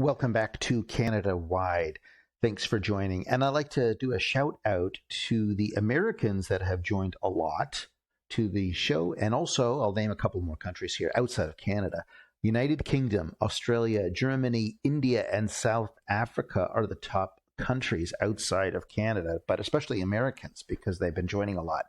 Welcome back to Canada Wide. Thanks for joining. And I'd like to do a shout out to the Americans that have joined a lot to the show. And also, I'll name a couple more countries here outside of Canada. United Kingdom, Australia, Germany, India, and South Africa are the top countries outside of Canada, but especially Americans because they've been joining a lot.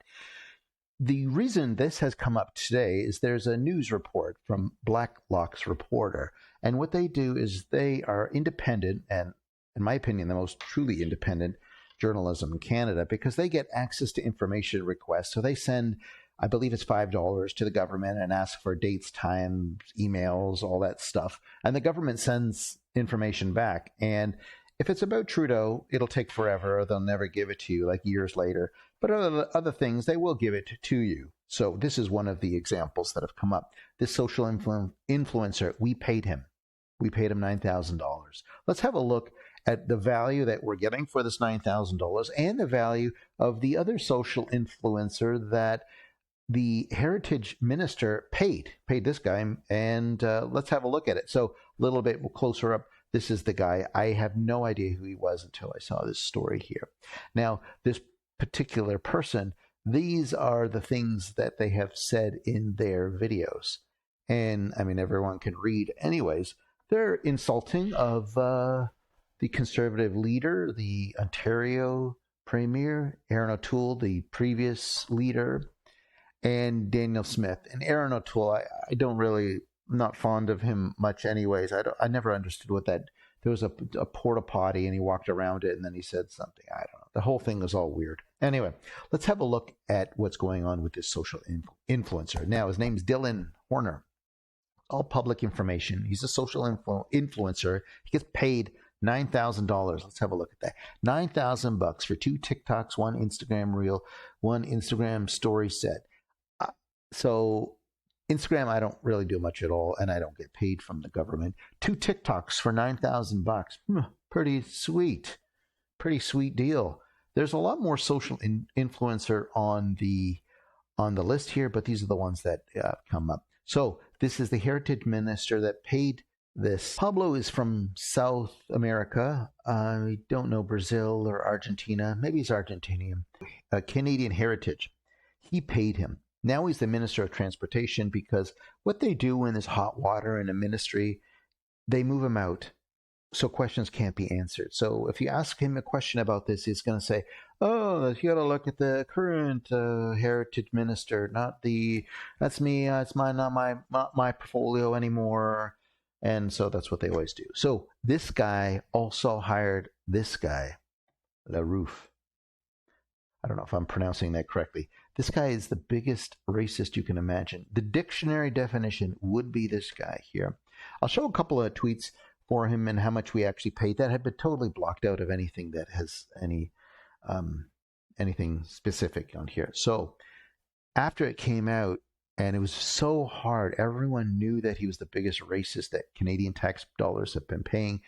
The reason this has come up today is there's a news report from Blacklock's Reporter. And what they do is they are independent and, in my opinion, the most truly independent journalism in Canada because they get access to information requests. So they send, I believe it's $5 to the government and ask for dates, times, emails, all that stuff. And the government sends information back. And if it's about Trudeau, it'll take forever or they'll never give it to you like years later. But other things, they will give it to you. So this is one of the examples that have come up. This social influencer, we paid him. We paid him $9,000. Let's have a look at the value that we're getting for this $9,000 and the value of the other social influencer that the heritage minister paid this guy. And let's have a look at it. So a little bit closer up. This is the guy. I have no idea who he was until I saw this story here. Now, this particular person, these are the things that they have said in their videos. And I mean, everyone can read anyways. They're insulting of the Conservative leader, the Ontario Premier, Aaron O'Toole, the previous leader, and Daniel Smith. And Aaron O'Toole, I don't really, not fond of him much anyways. I never understood what that, there was a porta potty and he walked around it and then he said something. I don't know. The whole thing was all weird. Anyway, let's have a look at what's going on with this social influencer. Now, his name's Dylan Horner. All public information. He's a social influencer. He gets paid $9,000. Let's have a look at that. $9,000 for 2 TikToks, 1 Instagram reel, 1 Instagram story set. So Instagram, I don't really do much at all, and I don't get paid from the government. 2 TikToks for $9,000. Pretty sweet. Pretty sweet deal. There's a lot more social influencer on the list here, but these are the ones that come up. So this is the heritage minister that paid this. Pablo is from South America. I don't know, Brazil or Argentina. Maybe he's Argentinian. Canadian heritage. He paid him. Now he's the Minister of Transportation because what they do when there's hot water in a ministry, they move him out so questions can't be answered. So if you ask him a question about this, he's going to say, oh, you got to look at the current heritage minister, that's me, it's not my portfolio anymore. And so that's what they always do. So this guy also hired this guy, LaRouf. I don't know if I'm pronouncing that correctly. This guy is the biggest racist you can imagine. The dictionary definition would be this guy here. I'll show a couple of tweets for him and how much we actually paid. That had been totally blocked out of anything that has anything specific on here. So after it came out, and it was so hard, everyone knew that he was the biggest racist that Canadian tax dollars have been paying.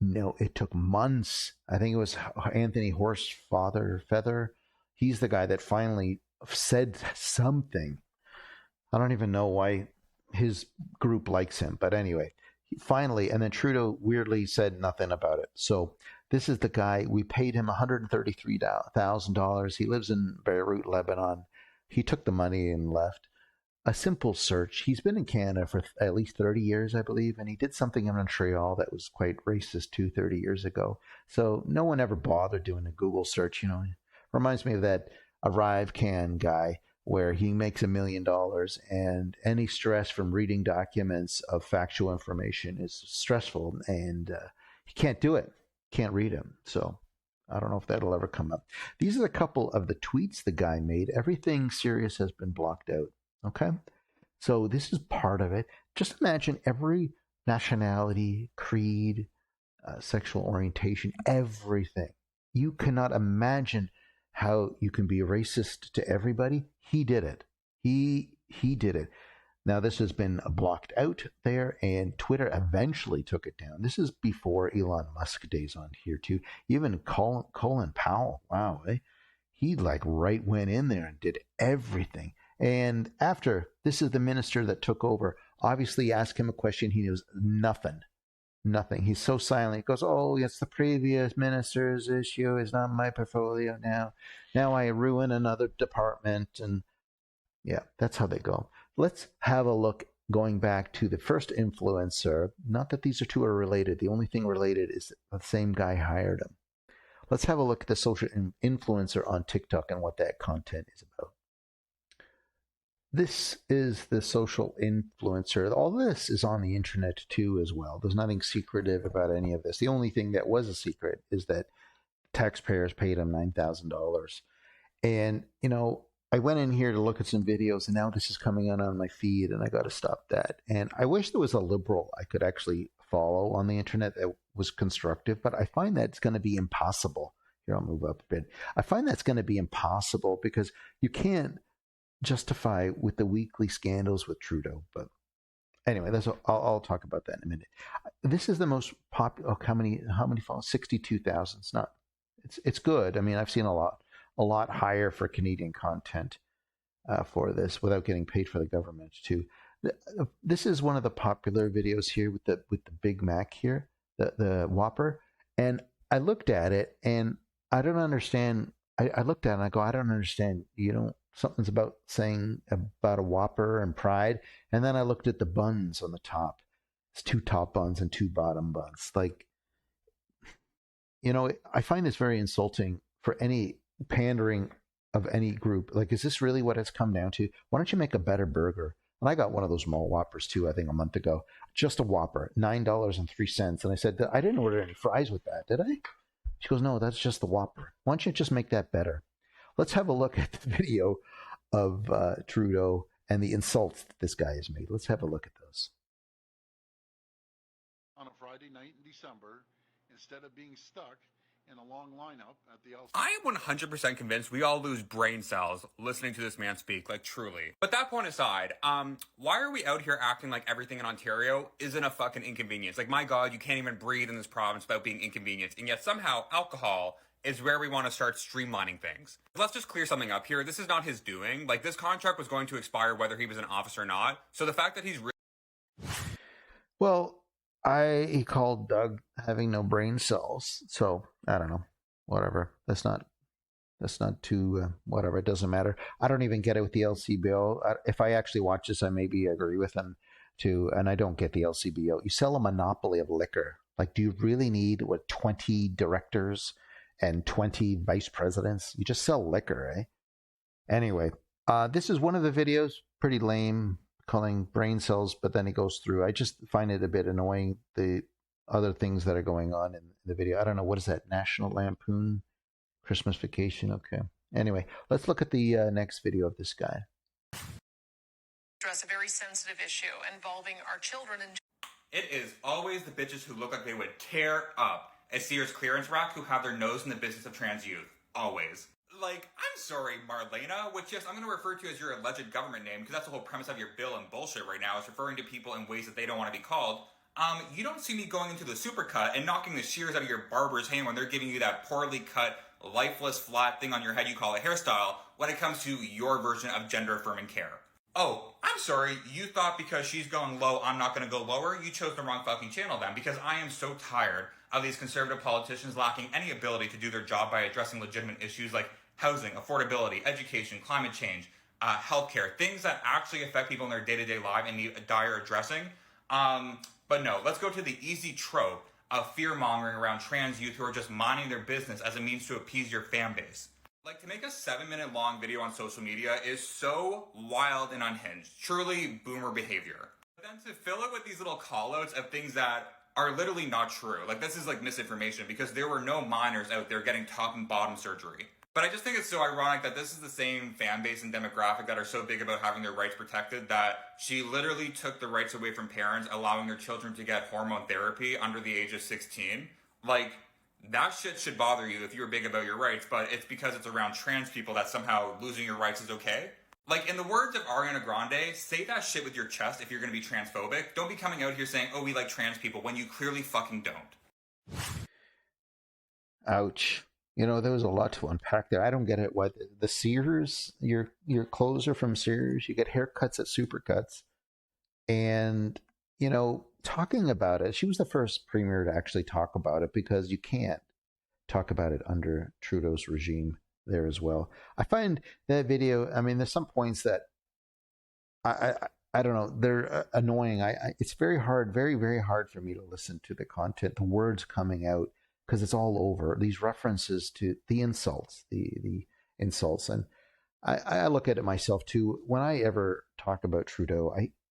No, it took months. I think it was Anthony Feather. He's the guy that finally said something. I don't even know why his group likes him, but anyway, finally, and then Trudeau weirdly said nothing about it. So this is the guy. We paid him $133,000. He lives in Beirut, Lebanon. He took the money and left. A simple search. He's been in Canada for at least 30 years, I believe, and he did something in Montreal that was quite racist too 30 years ago. So no one ever bothered doing a Google search. Reminds me of that Arrive Can guy where he makes $1 million and any stress from reading documents of factual information is stressful and he can't do it, can't read them. So I don't know if that'll ever come up. These are a couple of the tweets the guy made. Everything serious has been blocked out. Okay, so this is part of it. Just imagine every nationality, creed, sexual orientation, everything. You cannot imagine how you can be racist to everybody. He did it. He did it. Now, this has been blocked out there, and Twitter eventually took it down. This is before Elon Musk days on here, too. Even Colin Powell, wow, he right went in there and did everything. And after, this is the minister that took over. Obviously, ask him a question. He knows nothing. Nothing. He's so silent. He goes, "Oh, it's the previous minister's issue. It's not my portfolio now. Now I ruin another department." And yeah, that's how they go. Let's have a look going back to the first influencer. Not that these two are related. The only thing related is the same guy hired him. Let's have a look at the social influencer on TikTok and what that content is about. This is the social influencer. All this is on the internet too as well. There's nothing secretive about any of this. The only thing that was a secret is that taxpayers paid him $9,000. And, I went in here to look at some videos, and now this is coming on my feed, and I got to stop that. And I wish there was a liberal I could actually follow on the internet that was constructive, but I find that it's going to be impossible. Here, I'll move up a bit. I find that's going to be impossible because you can't justify with the weekly scandals with Trudeau. But anyway, I'll talk about that in a minute. This is the most popular. Oh, how many followers? 62,000. It's good. I mean, I've seen a lot higher for Canadian content for this without getting paid for the government too. This is one of the popular videos here with the Big Mac here, the Whopper, and I looked at it and I don't understand. I looked at it and I go, I don't understand. Something's about saying about a Whopper and pride, and then I looked at the buns on the top. It's 2 top buns and 2 bottom buns. Like, I find this very insulting for any pandering of any group. Like, is this really what it's come down to? Why don't you make a better burger? And I got one of those mall Whoppers too, I think a month ago. Just a Whopper, $9.03. And I said, I didn't order any fries with that, did I? She goes, no, that's just the Whopper. Why don't you just make that better? Let's have a look at the video of Trudeau and the insults that this guy has made. Let's have a look at those. On a Friday night in December, instead of being stuck in a long lineup at the LC. I am 100% convinced we all lose brain cells listening to this man speak, like truly. But that point aside, why are we out here acting like everything in Ontario isn't a fucking inconvenience? Like, my God, you can't even breathe in this province without being inconvenienced. And yet somehow alcohol is where we want to start streamlining things. Let's just clear something up here. This is not his doing. Like, this contract was going to expire whether he was in office or not. So the fact that he's... Well, he called Doug having no brain cells. So, I don't know. Whatever. That's not too, whatever. It doesn't matter. I don't even get it with the LCBO. If I actually watch this, I maybe agree with him too. And I don't get the LCBO. You sell a monopoly of liquor. Like, do you really need, 20 directors and 20 vice presidents? You just sell liquor, eh? Anyway, this is one of the videos, pretty lame, calling brain cells, but then he goes through. I just find it a bit annoying, the other things that are going on in the video. I don't know, what is that, National Lampoon Christmas Vacation? Okay. Anyway, let's look at the next video of this guy. Address a very sensitive issue involving our children and... It is always the bitches who look like they would tear up a Sears clearance rack who have their nose in the business of trans youth. Always. Like, I'm sorry, Marlena, which, yes, I'm going to refer to as your alleged government name, because that's the whole premise of your bill and bullshit right now, is referring to people in ways that they don't want to be called. You don't see me going into the supercut and knocking the shears out of your barber's hand when they're giving you that poorly cut, lifeless, flat thing on your head you call a hairstyle when it comes to your version of gender-affirming care. Oh, I'm sorry, you thought because she's going low, I'm not going to go lower? You chose the wrong fucking channel then, because I am so tired of these conservative politicians lacking any ability to do their job by addressing legitimate issues like housing, affordability, education, climate change, healthcare, things that actually affect people in their day-to-day life and need dire addressing. But no, let's go to the easy trope of fear-mongering around trans youth who are just minding their business as a means to appease your fan base. Like, to make a 7-minute long video on social media is so wild and unhinged. Truly boomer behavior. But then to fill it with these little call-outs of things that are literally not true. Like, this is like misinformation because there were no minors out there getting top and bottom surgery. But I just think it's so ironic that this is the same fan base and demographic that are so big about having their rights protected that she literally took the rights away from parents, allowing their children to get hormone therapy under the age of 16. Like, that shit should bother you if you're big about your rights, but it's because it's around trans people that somehow losing your rights is okay. Like, in the words of Ariana Grande, say that shit with your chest if you're going to be transphobic. Don't be coming out here saying, oh, we like trans people, when you clearly fucking don't. Ouch. There was a lot to unpack there. I don't get it. What, the Sears, your clothes are from Sears. You get haircuts at Supercuts. And, talking about it. She was the first premier to actually talk about it, because you can't talk about it under Trudeau's regime there as well. I find that video, I mean, there's some points that I don't know, they're annoying. It's very hard, very, very hard for me to listen to the content, the words coming out, because it's all over. These references to the insults, the insults. And I look at it myself too. When I ever talk about Trudeau,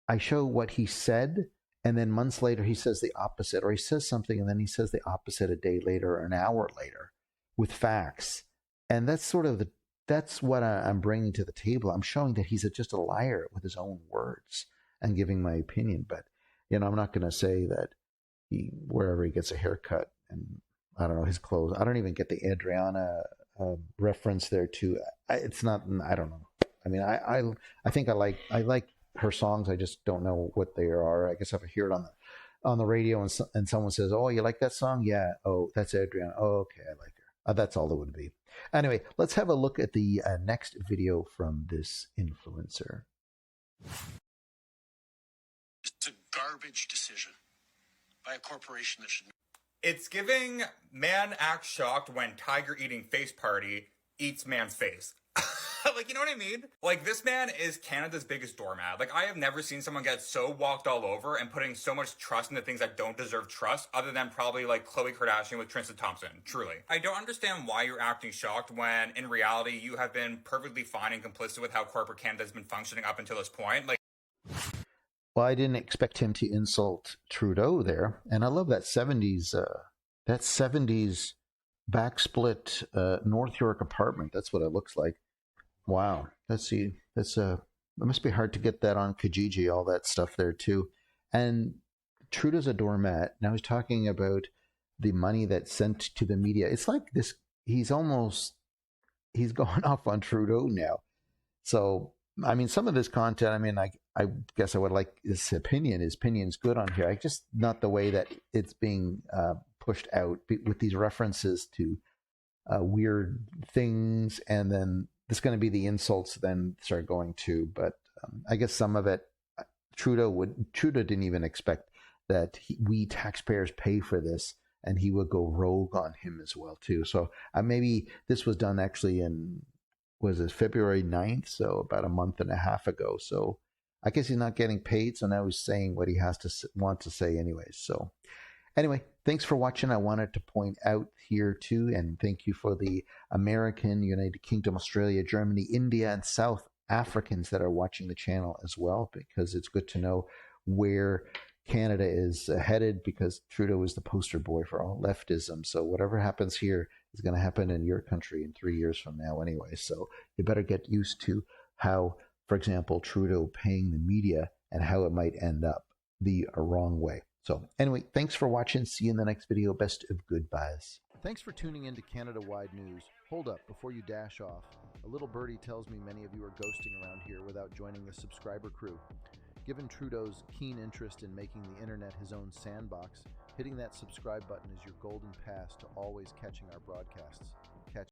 I show what he said, and then months later he says the opposite, or he says something and then he says the opposite a day later or an hour later with facts. And that's sort of that's what I'm bringing to the table. I'm showing that he's just a liar with his own words and giving my opinion. But, I'm not going to say that wherever he gets a haircut and, I don't know, his clothes. I don't even get the Adriana reference there too. It's not, I don't know. I mean, I think I like her songs. I just don't know what they are. I guess if I hear it on the radio and someone says, "Oh, you like that song?" Yeah. Oh, that's Adriana. Oh, okay, I like her. That's all it would be. Anyway, let's have a look at the next video from this influencer. It's a garbage decision by a corporation that should. It's giving man acts shocked when tiger eating face party eats man's face. Like, you know what I mean? Like, this man is Canada's biggest doormat. Like, I have never seen someone get so walked all over and putting so much trust into things that don't deserve trust, other than probably, like, Khloe Kardashian with Tristan Thompson. Truly. I don't understand why you're acting shocked when, in reality, you have been perfectly fine and complicit with how corporate Canada has been functioning up until this point. Like, well, I didn't expect him to insult Trudeau there. And I love that 70s, backsplit North York apartment. That's what it looks like. Wow. Let's see. It must be hard to get that on Kijiji, all that stuff there too. And Trudeau's a doormat. Now he's talking about the money that's sent to the media. It's like this, he's going off on Trudeau now. So, I mean, some of this content, I mean, I guess I would like his opinion. His opinion's good on here. I just, not the way that it's being pushed out with these references to weird things, and then there's going to be the insults then start going to. But I guess some of it, Trudeau didn't even expect that we taxpayers pay for this, and he would go rogue on him as well too. So maybe this was done actually was it February 9th? So about a month and a half ago. So I guess he's not getting paid. So now he's saying what he want to say anyways. So anyway, thanks for watching. I wanted to point out here too, and thank you for the American, United Kingdom, Australia, Germany, India, and South Africans that are watching the channel as well, because it's good to know where Canada is headed, because Trudeau is the poster boy for all leftism. So whatever happens here is going to happen in your country in 3 years from now anyway. So you better get used to how, for example, Trudeau paying the media and how it might end up the wrong way. So anyway, thanks for watching. See you in the next video. Best of goodbyes. Thanks for tuning in to Canada-Wide News. Hold up, before you dash off. A little birdie tells me many of you are ghosting around here without joining the subscriber crew. Given Trudeau's keen interest in making the internet his own sandbox, hitting that subscribe button is your golden pass to always catching our broadcasts.